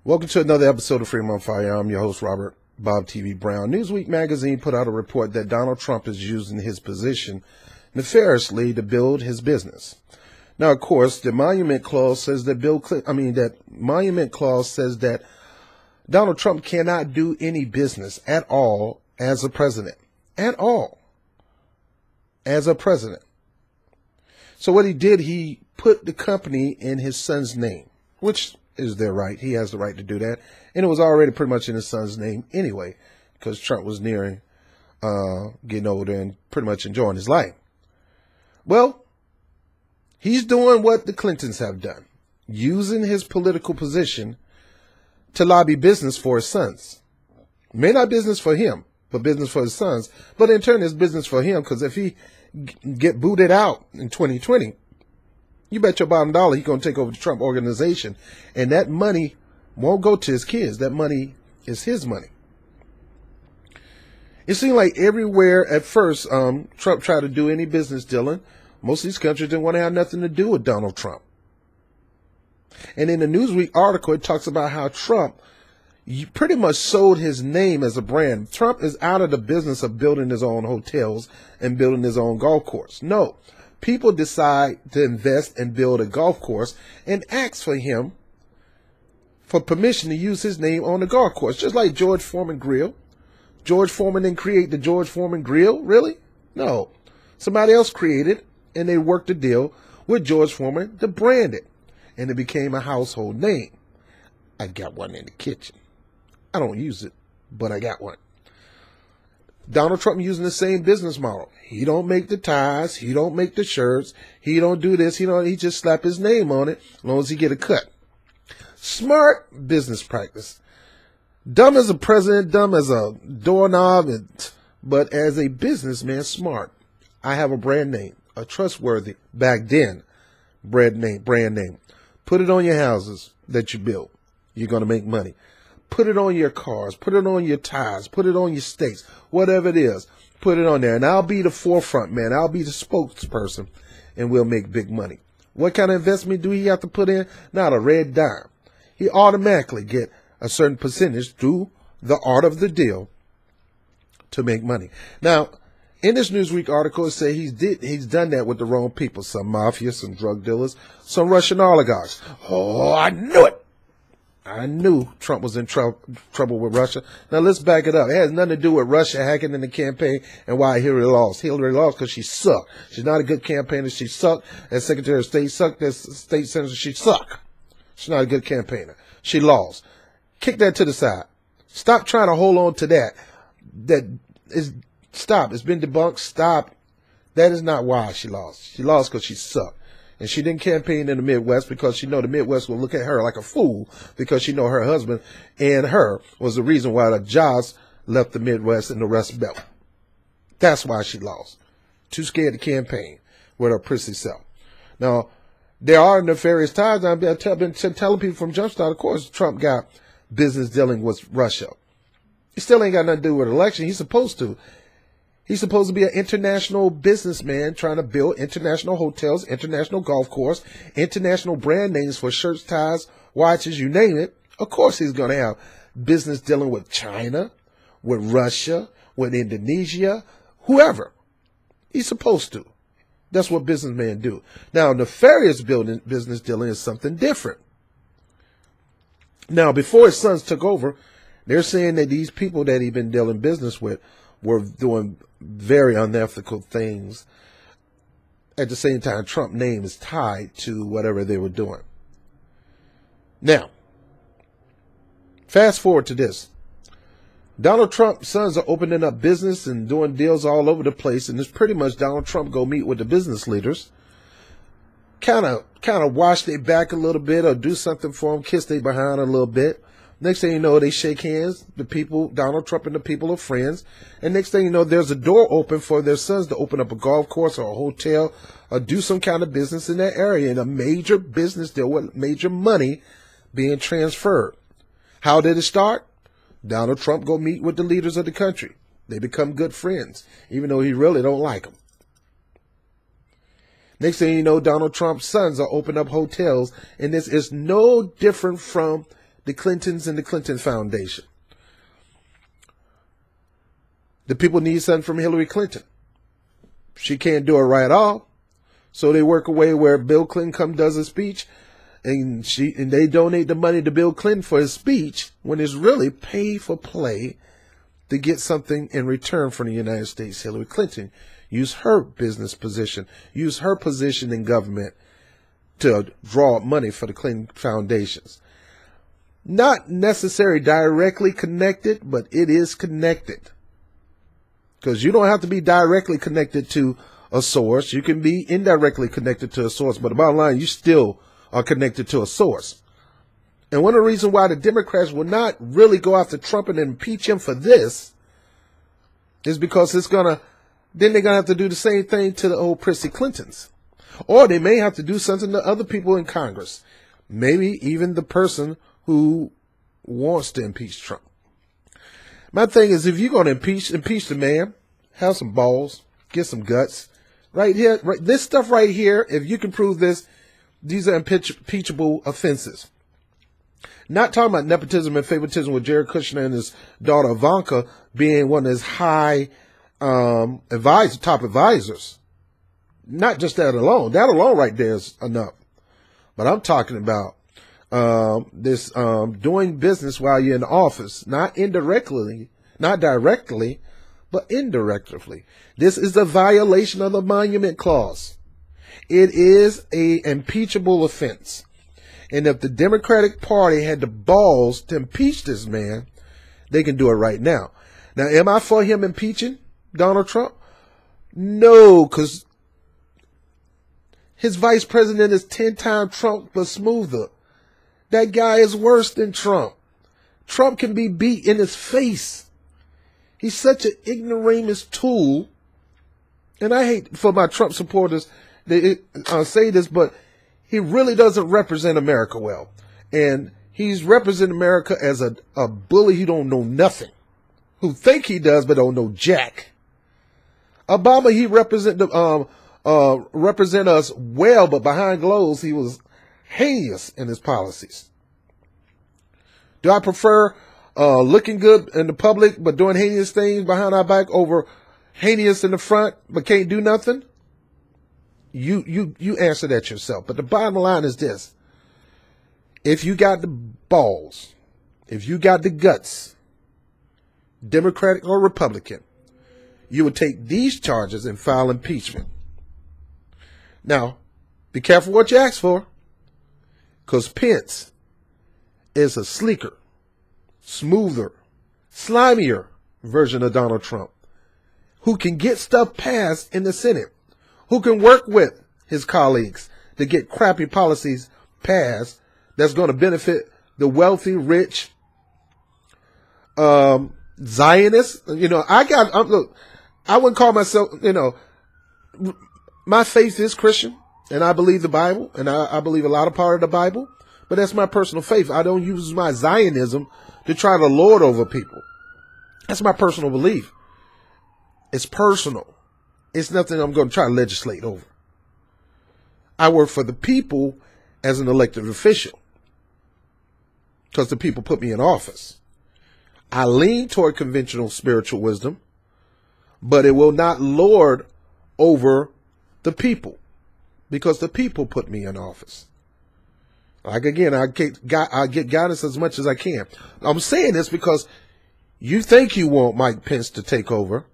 Welcome to another episode of Freedom on Fire. I'm your host, Robert Bob TV Brown. Newsweek magazine put out a report that Donald Trump is using his position nefariously to build his business. Now, of course, the Monument Clause says that Donald Trump cannot do any business at all as a president. At all. As a president. So what he did, he put the company in his son's name, which is their right. He has the right to do that. And it was already pretty much in his son's name anyway, because Trump was nearing getting older and pretty much enjoying his life. Well, he's doing what the Clintons have done, using his political position to lobby business for his sons. May not business for him, but business for his sons. But in turn, it's business for him, because if he get booted out in 2020, you bet your bottom dollar he's going to take over the Trump organization. And that money won't go to his kids. That money is his money. It seemed like everywhere at first Trump tried to do any business dealing, most of these countries didn't want to have nothing to do with Donald Trump. And in the Newsweek article, it talks about how Trump pretty much sold his name as a brand. Trump is out of the business of building his own hotels and building his own golf course. No. People decide to invest and build a golf course and ask for him for permission to use his name on the golf course, just like George Foreman Grill. George Foreman didn't create the George Foreman Grill, really? No. Somebody else created, and they worked a deal with George Foreman to brand it, and it became a household name. I got one in the kitchen. I don't use it, but I got one. Donald Trump using the same business model. He don't make the ties. He don't make the shirts. He don't do this. He just slap his name on it as long as he get a cut. Smart business practice. Dumb as a president, dumb as a doorknob, but as a businessman, smart. I have a brand name, a trustworthy, back then, brand name. Put it on your houses that you build. You're going to make money. Put it on your cars, put it on your ties, put it on your steaks, whatever it is, put it on there. And I'll be the forefront man. I'll be the spokesperson, and we'll make big money. What kind of investment do he have to put in? Not a red dime. He automatically get a certain percentage through the art of the deal to make money. Now, in this Newsweek article, it says he's done that with the wrong people. Some mafia, some drug dealers, some Russian oligarchs. Oh, I knew it. I knew Trump was in trouble with Russia. Now, let's back it up. It has nothing to do with Russia hacking in the campaign and why Hillary lost. Hillary lost because she sucked. She's not a good campaigner. She sucked. As Secretary of State, sucked. As state senator, she sucked. She's not a good campaigner. She lost. Kick that to the side. Stop trying to hold on to that. Stop. It's been debunked. Stop. That is not why she lost. She lost because she sucked. And she didn't campaign in the Midwest because she know the Midwest will look at her like a fool because she know her husband and her was the reason why the Jaws left the Midwest and the Rust Belt. That's why she lost. Too scared to campaign with her prissy self. Now, there are nefarious ties. I've been telling people from Jumpstart, of course, Trump got business dealing with Russia. He still ain't got nothing to do with the election. He's supposed to. He's supposed to be an international businessman trying to build international hotels, international golf course, international brand names for shirts, ties, watches, you name it. Of course he's going to have business dealing with China, with Russia, with Indonesia, whoever. He's supposed to. That's what businessmen do. Now, nefarious business dealing is something different. Now, before his sons took over, they're saying that these people that he'd been dealing business with were doing very unethical things. At the same time, Trump's name is tied to whatever they were doing. Now, fast forward to this. Donald Trump's sons are opening up business and doing deals all over the place, and it's pretty much Donald Trump go meet with the business leaders, kind of wash their back a little bit or do something for them, kiss their behind a little bit. Next thing you know, they shake hands. The people, Donald Trump and the people are friends. And next thing you know, there's a door open for their sons to open up a golf course or a hotel or do some kind of business in that area. And a major business deal with major money being transferred. How did it start? Donald Trump go meet with the leaders of the country. They become good friends, even though he really don't like them. Next thing you know, Donald Trump's sons are opening up hotels, and this is no different from the Clintons and the Clinton Foundation. The people need something from Hillary Clinton. She can't do it right off. So they work a way where Bill Clinton does a speech, and they donate the money to Bill Clinton for his speech when it's really pay for play to get something in return from the United States. Hillary Clinton use her business position, use her position in government to draw up money for the Clinton foundations. Not necessarily directly connected, but it is connected. Because you don't have to be directly connected to a source. You can be indirectly connected to a source, but the bottom line, you still are connected to a source. And one of the reasons why the Democrats will not really go after Trump and impeach him for this is because then they're going to have to do the same thing to the old prissy Clintons. Or they may have to do something to other people in Congress. Maybe even the person who wants to impeach Trump. My thing is, if you're going to impeach the man, have some balls, get some guts. Right here, this stuff right here, if you can prove this, these are impeachable offenses. Not talking about nepotism and favoritism with Jared Kushner and his daughter Ivanka being one of his high top advisors. Not just that alone. That alone right there is enough. But I'm talking about this doing business while you're in office, not directly, but indirectly. This is a violation of the Monument Clause. It is an impeachable offense. And if the Democratic Party had the balls to impeach this man, they can do it right now. Now, am I for him impeaching Donald Trump? No, because his vice president is 10 times Trump, but smoother. That guy is worse than Trump. Trump can be beat in his face. He's such an ignoramus tool. And I hate for my Trump supporters to say this, but he really doesn't represent America well. And he's representing America as a bully who don't know nothing, who think he does but don't know jack. Obama, he represent us well, but behind closed, he was heinous in his policies. Do I prefer looking good in the public but doing heinous things behind our back over heinous in the front but can't do nothing? You answer that yourself. But the bottom line is this. If you got the balls, if you got the guts, Democratic or Republican, you would take these charges and file impeachment. Now, be careful what you ask for, because Pence is a sleeker, smoother, slimier version of Donald Trump, who can get stuff passed in the Senate, who can work with his colleagues to get crappy policies passed that's going to benefit the wealthy, rich, Zionists. Look, I wouldn't call myself, my faith is Christian, and I believe the Bible, and I believe a lot of part of the Bible, but that's my personal faith. I don't use my Zionism to try to lord over people. That's my personal belief. It's personal. It's nothing I'm going to try to legislate over. I work for the people as an elected official because the people put me in office. I lean toward conventional spiritual wisdom, but it will not lord over the people because the people put me in office. Like again, I get guidance as much as I can. I'm saying this because you think you want Mike Pence to take over,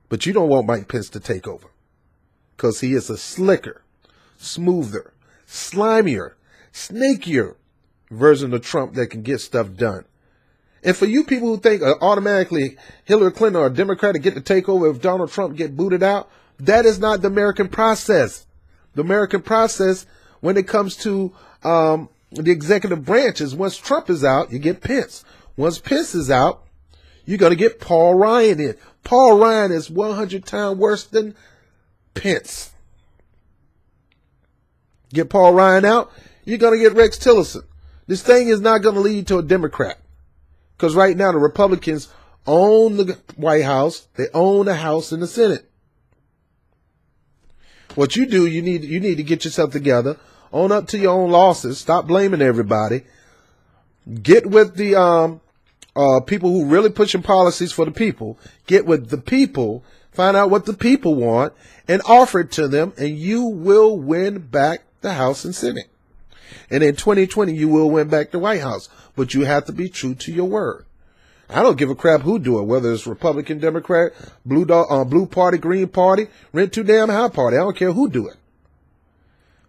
but you don't want Mike Pence to take over because he is a slicker, smoother, slimier, snakier version of Trump that can get stuff done. And for you people who think automatically Hillary Clinton or a Democrat to get the takeover if Donald Trump get booted out, that is not the American process. The American process when it comes to the executive branch is once Trump is out, you get Pence. Once Pence is out, you're going to get Paul Ryan in. Paul Ryan is 100 times worse than Pence. Get Paul Ryan out, you're going to get Rex Tillerson. This thing is not going to lead to a Democrat. Because right now the Republicans own the White House. They own the House and the Senate. What you do, you need to get yourself together, own up to your own losses, stop blaming everybody, Get with the people who really pushing policies for the people. Get with the people, find out what the people want, and offer it to them, and you will win back the House and Senate. And in 2020, you will win back the White House. But you have to be true to your word. I don't give a crap who do it, whether it's Republican, Democrat, Blue Party, Green Party, Rent Too Damn High Party. I don't care who do it.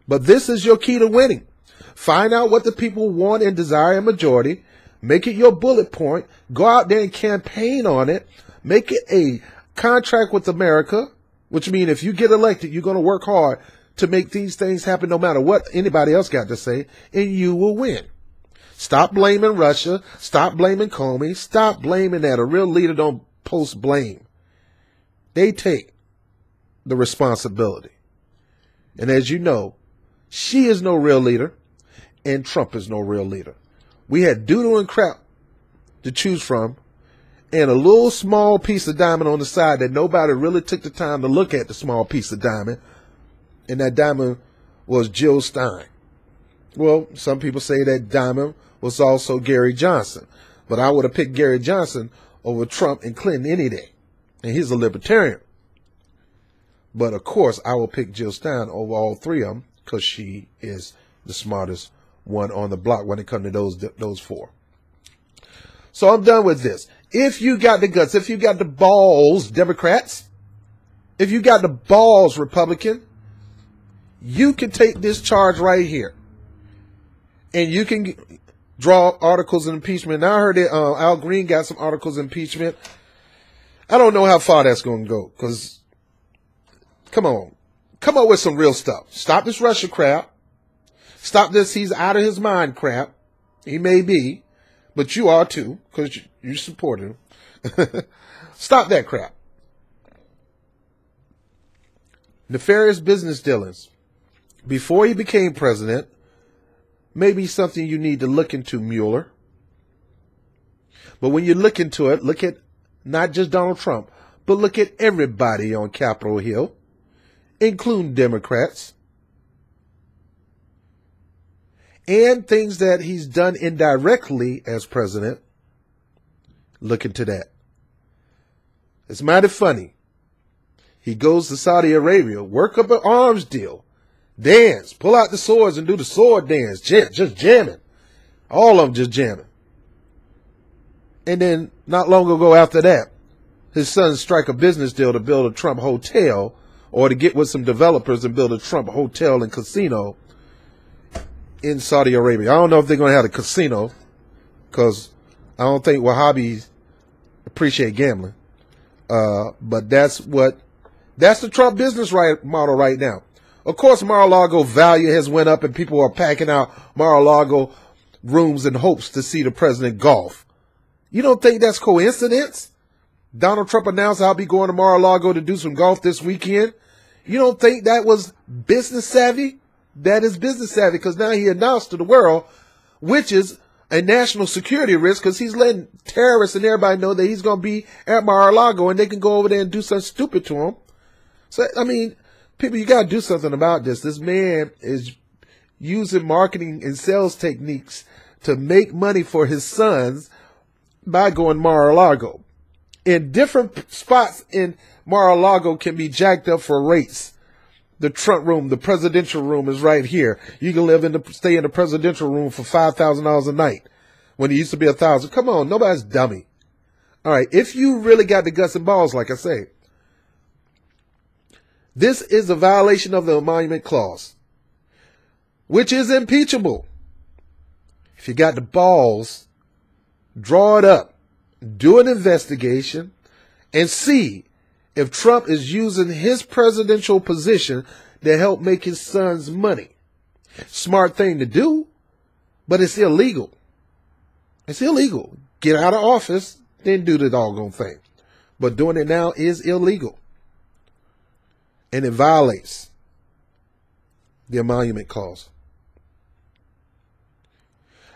But this is your key to winning. Find out what the people want and desire in majority. Make it your bullet point. Go out there and campaign on it. Make it a contract with America, which means if you get elected, you're going to work hard to make these things happen no matter what anybody else got to say, and you will win. Stop blaming Russia. Stop blaming Comey. Stop blaming that. A real leader don't post blame. They take the responsibility. And as you know, she is no real leader, and Trump is no real leader. We had doodle and crap to choose from, and a little small piece of diamond on the side that nobody really took the time to look at the small piece of diamond, and that diamond was Jill Stein. Well, some people say that diamond was also Gary Johnson, but I would have picked Gary Johnson over Trump and Clinton any day, and he's a libertarian. But of course, I will pick Jill Stein over all three of them because she is the smartest one on the block when it comes to those four. So I'm done with this. If you got the guts, if you got the balls, Democrats, if you got the balls, Republican, you can take this charge right here. And you can draw articles of impeachment. Now I heard that Al Green got some articles of impeachment. I don't know how far that's going to go because, come on. Come up with some real stuff. Stop this Russia crap. Stop this he's out of his mind crap. He may be, but you are too because you support him. Stop that crap. Nefarious business dealings. Before he became president, maybe something you need to look into, Mueller. But when you look into it, look at not just Donald Trump, but look at everybody on Capitol Hill, including Democrats, and things that he's done indirectly as president. Look into that. It's mighty funny. He goes to Saudi Arabia, work up an arms deal, dance, pull out the swords and do the sword dance, just jamming. All of them just jamming. And then not long ago after that, his sons strike a business deal to build a Trump hotel or to get with some developers and build a Trump hotel and casino in Saudi Arabia. I don't know if they're going to have a casino because I don't think Wahhabis appreciate gambling. But that's the Trump business model right now. Of course, Mar-a-Lago value has went up and people are packing out Mar-a-Lago rooms in hopes to see the president golf. You don't think that's coincidence? Donald Trump announced I'll be going to Mar-a-Lago to do some golf this weekend. You don't think that was business savvy? That is business savvy because now he announced to the world, which is a national security risk because he's letting terrorists and everybody know that he's going to be at Mar-a-Lago and they can go over there and do something stupid to him. So, I mean, people, you got to do something about this. This man is using marketing and sales techniques to make money for his sons by going Mar-a-Lago. In different spots in Mar-a-Lago can be jacked up for rates. The Trump room, the presidential room is right here. You can stay in the presidential room for $5,000 a night when it used to be $1,000. Come on, nobody's dummy. All right, if you really got the guts and balls, like I say, this is a violation of the Emolument Clause, which is impeachable. If you got the balls, draw it up, do an investigation, and see if Trump is using his presidential position to help make his sons money. Smart thing to do, but it's illegal. It's illegal. Get out of office, then do the doggone thing. But doing it now is illegal. And it violates the Emolument Clause.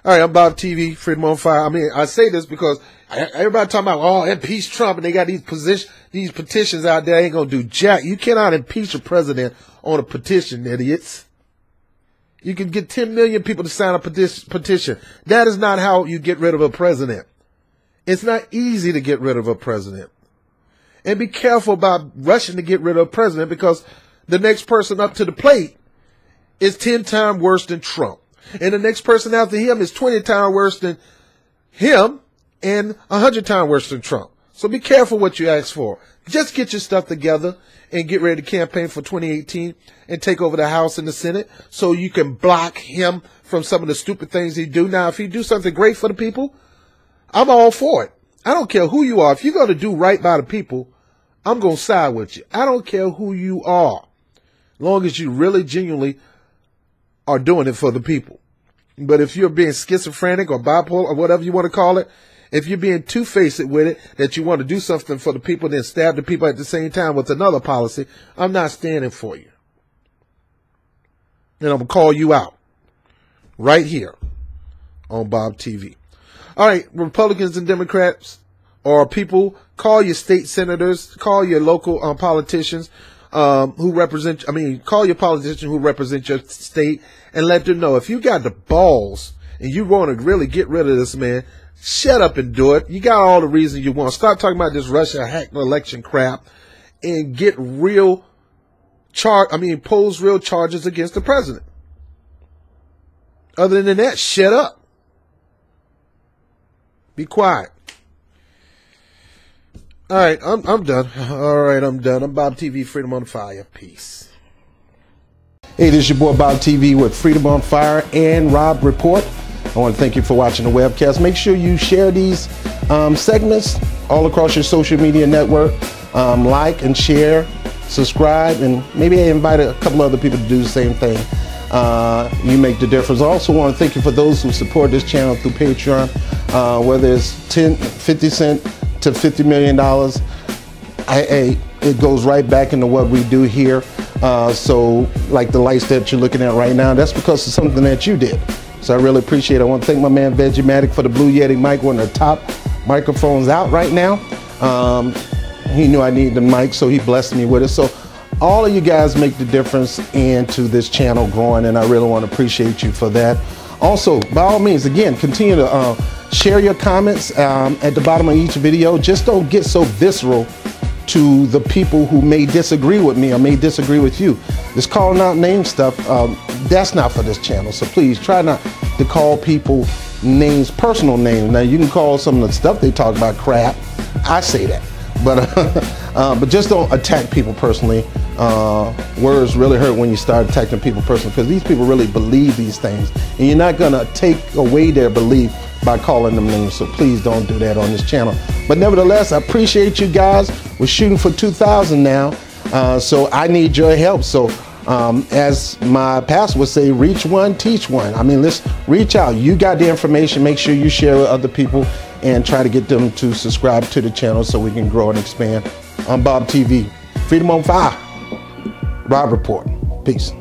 All right, I'm Bob TV, Freedom on Fire. I mean, I say this because everybody talking about, oh, impeach Trump, and they got these petitions out there. Ain't gonna do jack. You cannot impeach a president on a petition, idiots. You can get 10 million people to sign a petition. That is not how you get rid of a president. It's not easy to get rid of a president. And be careful about rushing to get rid of a president, because the next person up to the plate is 10 times worse than Trump. And the next person after him is 20 times worse than him and 100 times worse than Trump. So be careful what you ask for. Just get your stuff together and get ready to campaign for 2018 and take over the House and the Senate so you can block him from some of the stupid things he do. Now, if he do something great for the people, I'm all for it. I don't care who you are. If you're going to do right by the people, I'm going to side with you. I don't care who you are, as long as you really genuinely are doing it for the people. But if you're being schizophrenic or bipolar or whatever you want to call it, if you're being two-faced with it, that you want to do something for the people, then stab the people at the same time with another policy, I'm not standing for you. And I'm going to call you out right here on Bob TV. All right, Republicans and Democrats or people, call your state senators, call your local politicians who represent, call your politicians who represent your state and let them know, if you got the balls and you want to really get rid of this man, shut up and do it. You got all the reason you want. Stop talking about this Russia hacked election crap and get real pose real charges against the president. Other than that, shut up. Be quiet. All right, I'm done. All right, I'm done. I'm Bob TV, Freedom on Fire. Peace. Hey, this is your boy Bob TV with Freedom on Fire and Rob Report. I want to thank you for watching the webcast. Make sure you share these segments all across your social media network. Like and share, subscribe, and maybe invite a couple other people to do the same thing. You make the difference. I also want to thank you for those who support this channel through Patreon, whether it's 10, 50 cents to $50 million. It goes right back into what we do here. So like the lights that you're looking at right now, that's because of something that you did. So I really appreciate it. I want to thank my man Vegimatic for the Blue Yeti mic, one of the top microphones out right now. He knew I needed the mic, so he blessed me with it. So all of you guys make the difference into this channel growing, and I really want to appreciate you for that. Also, by all means, again, continue to share your comments at the bottom of each video. Just don't get so visceral to the people who may disagree with me or may disagree with you. This calling out name stuff, that's not for this channel. So please try not to call people names, personal names. Now you can call some of the stuff they talk about crap. I say that, but just don't attack people personally. Words really hurt when you start attacking people personally, because these people really believe these things, and you're not gonna take away their belief by calling them names. So please don't do that on this channel. But nevertheless, I appreciate you guys. We're shooting for 2,000 now, so I need your help. So as my pastor would say, reach one, teach one. Let's reach out. You got the information. Make sure you share with other people and try to get them to subscribe to the channel so we can grow and expand. I'm Bob TV, Freedom on Fire, Rob Report. Peace.